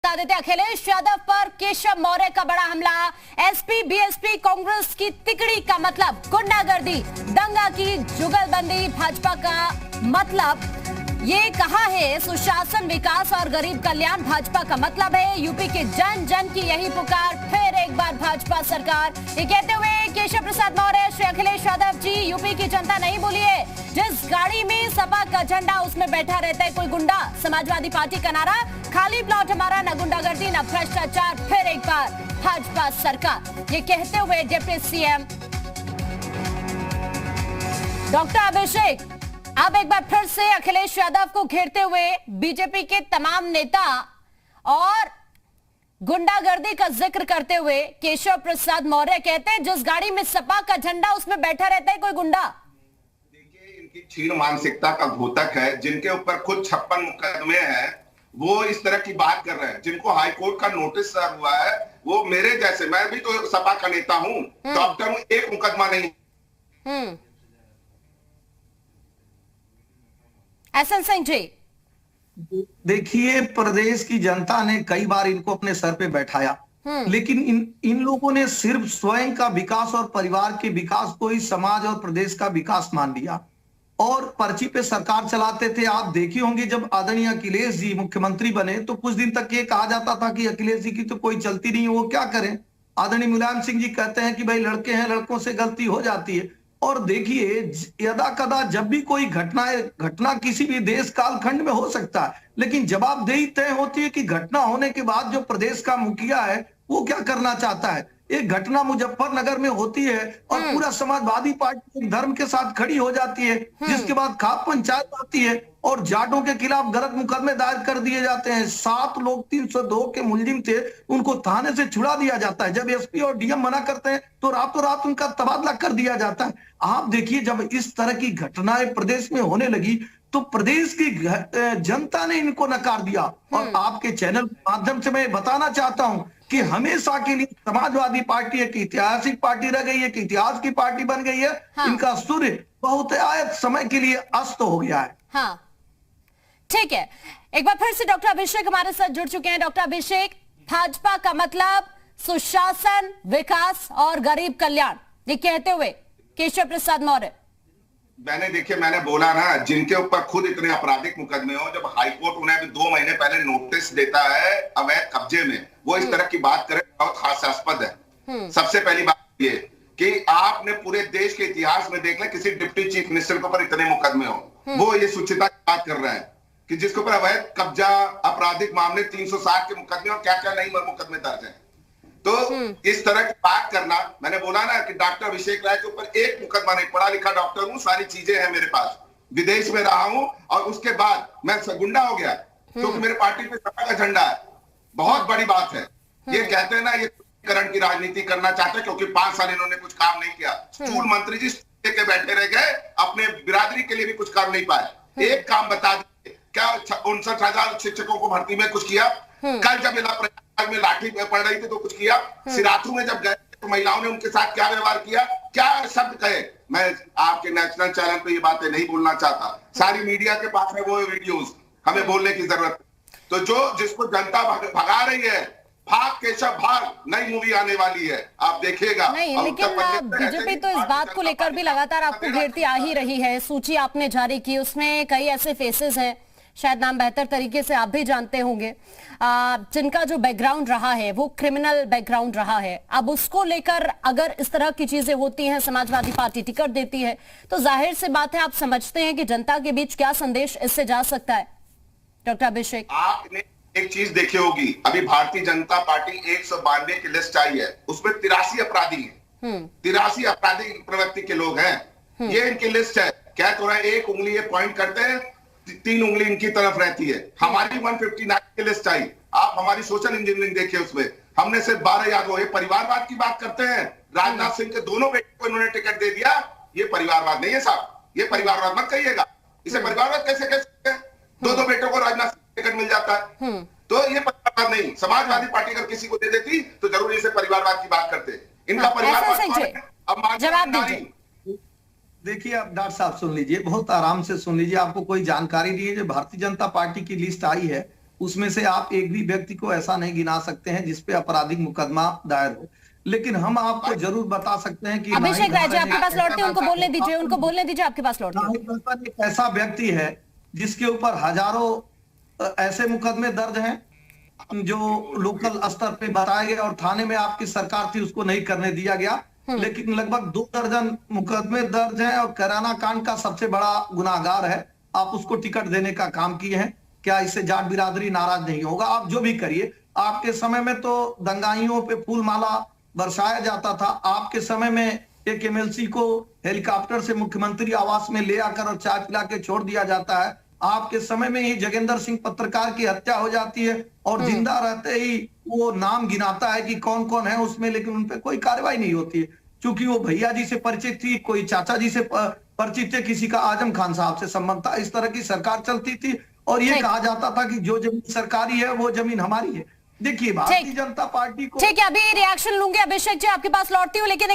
बता देते, अखिलेश यादव पर केशव मौर्य का बड़ा हमला। एसपी बीएसपी कांग्रेस की तिकड़ी का मतलब गुंडागर्दी, दंगा की जुगलबंदी भाजपा का मतलब। ये कहा है सुशासन, विकास और गरीब कल्याण भाजपा का मतलब है। यूपी के जन जन की यही पुकार, फिर एक बार भाजपा सरकार। ये कहते हुए केशव प्रसाद मौर्य, श्री अखिलेश यादव जी, यूपी की जनता नहीं भूली है। जिस गाड़ी में सपा का झंडा उसमें बैठा रहता है कोई गुंडा। समाजवादी पार्टी का नारा, खाली प्लॉट हमारा, न गुंडागर्दी न भ्रष्टाचार, फिर एक बार भाजपा सरकार। ये कहते हुए डिप्टी सीएम डॉक्टर अभिषेक अब एक बार फिर से अखिलेश यादव को घेरते हुए बीजेपी के तमाम नेता और गुंडागर्दी का जिक्र करते हुए केशव प्रसाद मौर्य कहते हैं जिस गाड़ी में सपा का झंडा उसमें बैठा रहता है कोई गुंडा। देखिए, इनकी क्षीण मानसिकता का घोतक है। जिनके ऊपर खुद 56 मुकदमे हैं वो इस तरह की बात कर रहे हैं। जिनको हाईकोर्ट का नोटिस सर्व हुआ है वो मेरे जैसे, मैं भी तो सपा का नेता हूं, डॉक्टर हूं, एक मुकदमा नहीं। एसएन सिंह जी, देखिए, प्रदेश की जनता ने कई बार इनको अपने सर पे बैठाया, लेकिन इन लोगों ने सिर्फ स्वयं का विकास और परिवार के विकास को ही समाज और प्रदेश का विकास मान लिया और पर्ची पे सरकार चलाते थे। आप देखी होंगे जब आदरणीय अखिलेश जी मुख्यमंत्री बने तो कुछ दिन तक ये कहा जाता था कि अखिलेश जी की तो कोई चलती नहीं है, वो क्या करें। आदरणीय मुलायम सिंह जी कहते हैं कि भाई लड़के हैं, लड़कों से गलती हो जाती है। और देखिए, यदा कदा जब भी कोई घटना किसी भी देश कालखंड में हो सकता है, लेकिन जवाबदेही तय होती है कि घटना होने के बाद जो प्रदेश का मुखिया है वो क्या करना चाहता है। एक घटना मुजफ्फरनगर में होती है और पूरा समाजवादी पार्टी धर्म के साथ खड़ी हो जाती है, जिसके बाद खाप पंचायत आती है और जाटों के खिलाफ गलत मुकदमे दायर कर दिए जाते हैं। 7 लोग 302 के मुलजिम थे, उनको थाने से छुड़ा दिया जाता है। जब एसपी और डीएम मना करते हैं तो रातों रात उनका तबादला कर दिया जाता है। आप देखिए, जब इस तरह की घटनाएं प्रदेश में होने लगी तो प्रदेश की जनता ने इनको नकार दिया। और आपके चैनल के माध्यम से मैं बताना चाहता हूं कि हमेशा के लिए समाजवादी पार्टी एक ऐतिहासिक पार्टी रह गई है, कि इतिहास की पार्टी बन गई है। इनका सूर्य बहुतायत समय के लिए अस्त हो गया है। हाँ, ठीक है। एक बार फिर से डॉक्टर अभिषेक हमारे साथ जुड़ चुके हैं। डॉक्टर अभिषेक, भाजपा का मतलब सुशासन, विकास और गरीब कल्याण, ये कहते हुए केशव प्रसाद मौर्य। मैंने बोला ना, जिनके ऊपर खुद इतने आपराधिक मुकदमे हो, जब हाईकोर्ट उन्हें अभी 2 महीने पहले नोटिस देता है अवैध कब्जे में, वो इस तरह की बात करे, बहुत हास्यास्पद है। सबसे पहली बात ये कि आपने पूरे देश के इतिहास में देख लें किसी डिप्टी चीफ मिनिस्टर के ऊपर इतने मुकदमे हो, वो ये सुचिता की बात कर रहे हैं कि जिसके ऊपर अवैध कब्जा, आपराधिक मामले, 360 के मुकदमे और क्या क्या नई मुकदमे दर्ज है। तो इस तरह की बात करना, मैंने बोला ना कि डॉक्टर अभिषेक राय के ऊपर एक मुकदमा नहीं, पढ़ा लिखा डॉक्टर हूं, सारी चीजें हैं मेरे पास, विदेश में रहा हूं और उसके बाद मैं गुंडा हो गया क्योंकि मेरे पार्टी पे सपा का झंडा है। बहुत बड़ी बात है। ये कहते हैं ना, ये करण की राजनीति करना चाहते हैं क्योंकि 5 साल इन्होंने कुछ काम नहीं किया। स्कूल मंत्री जी के बैठे रह गए, अपने बिरादरी के लिए भी कुछ कर नहीं पाए। एक काम बता दीजिए, क्या 59,000 शिक्षकों को भर्ती में कुछ किया? कल जब में लाठी पड़ रही थी तो कुछ किया? सिराथू में जब गए तो महिलाओं ने उनके साथ क्या व्यवहार किया, क्या शब्द कहे? मैं आपके नेशनल चैनल पे ये बातें नहीं बोलना चाहता, सारी मीडिया के पास है वो वीडियोस, हमें बोलने की जरूरत। तो जो जिसको जनता भगा रही है, भाग केशव भाग, नई मूवी आने वाली है, आप देखिएगा। नहीं, लेकिन बीजेपी तो इस बात को लेकर भी लगातार आपको घेरती आ ही रही है। सूची आपने जारी की, उसमें कई ऐसे फेसेस हैं, शायद नाम बेहतर तरीके से आप भी जानते होंगे, जिनका जो बैकग्राउंड रहा है वो क्रिमिनल बैकग्राउंड रहा है। अब उसको लेकर अगर इस तरह की चीजें होती हैं, समाजवादी पार्टी टिकट देती है, तो जाहिर सी बात है आप समझते हैं कि जनता के बीच क्या संदेश इससे जा सकता है। डॉक्टर अभिषेक, आपने एक चीज देखी होगी, अभी भारतीय जनता पार्टी 192 की लिस्ट आई है, उसमें 83 अपराधी हैं, 83 आपराधिक प्रवृत्ति के लोग हैं। ये इनकी लिस्ट है। क्या तो है, एक उंगली ये पॉइंट करते हैं, 3 उंगली इनकी तरफ रहती है। हमारी 159 की लिस्ट आई, आप हमारी सोशल इंजीनियरिंग देखिए, उसमें हमने सिर्फ 12 याद हो। ये परिवारवाद की बात करते हैं, राजनाथ सिंह के दोनों बेटे को इन्होंने टिकट दे दिया, ये परिवारवाद नहीं है साहब, ये परिवारवाद मत कहिएगा। इसे परिवारवाद कैसे कह सकते हैं? 2 बेटों को राजनाथ सिंह टिकट मिल जाता है, तो ये परिवारवाद नहीं। समाजवादी पार्टी अगर किसी को दे देती तो जरूर इसे परिवारवाद की बात करते। इनका परिवारवाद अब जवाब दीजिए। देखिए, आप डॉक्टर साहब सुन लीजिए, बहुत आराम से सुन लीजिए, आपको कोई जानकारी नहीं है। जो भारतीय जनता पार्टी की लिस्ट आई है उसमें से आप एक भी व्यक्ति को ऐसा नहीं गिना सकते हैं जिसपे आपराधिक मुकदमा दायर हो। लेकिन हम आपको जरूर बता सकते हैं कि अभिषेक राय जी आपके पास लौटते हैं, उनको बोलने दीजिए, उनको बोलने दीजिए, आपके पास लौटते हैं। एक ऐसा व्यक्ति है जिसके ऊपर हजारों ऐसे मुकदमे दर्ज हैं जो लोकल स्तर पे बताए गए और थाने में आपकी सरकार थी उसको नहीं करने दिया गया, लेकिन लगभग 2 दर्जन मुकदमे दर्ज हैं और कैराना कांड का सबसे बड़ा गुनाहगार है। आप उसको टिकट देने का काम किए हैं, क्या इससे जाट बिरादरी नाराज नहीं होगा? आप जो भी करिए, आपके समय में तो दंगाइयों पे फूल माला बरसाया जाता था, आपके समय में एक एमएलसी को हेलीकॉप्टर से मुख्यमंत्री आवास में ले आकर और चाय पिला के छोड़ दिया जाता है, आपके समय में ही जगेंद्र सिंह पत्रकार की हत्या हो जाती है और जिंदा रहते ही वो नाम गिनाता है कि कौन कौन है उसमें, लेकिन उन पे कोई कार्रवाई नहीं होती है क्योंकि वो भैया जी से परिचित थी, कोई चाचा जी से परिचित थे, किसी का आजम खान साहब से संबंध था। इस तरह की सरकार चलती थी और ये कहा जाता था कि जो जमीन सरकारी है वो जमीन हमारी है। देखिए भारतीय जनता पार्टी को ठीक है, अभी रिएक्शन लूंगी अभिषेक जी, आपके पास लौटती हूँ, लेकिन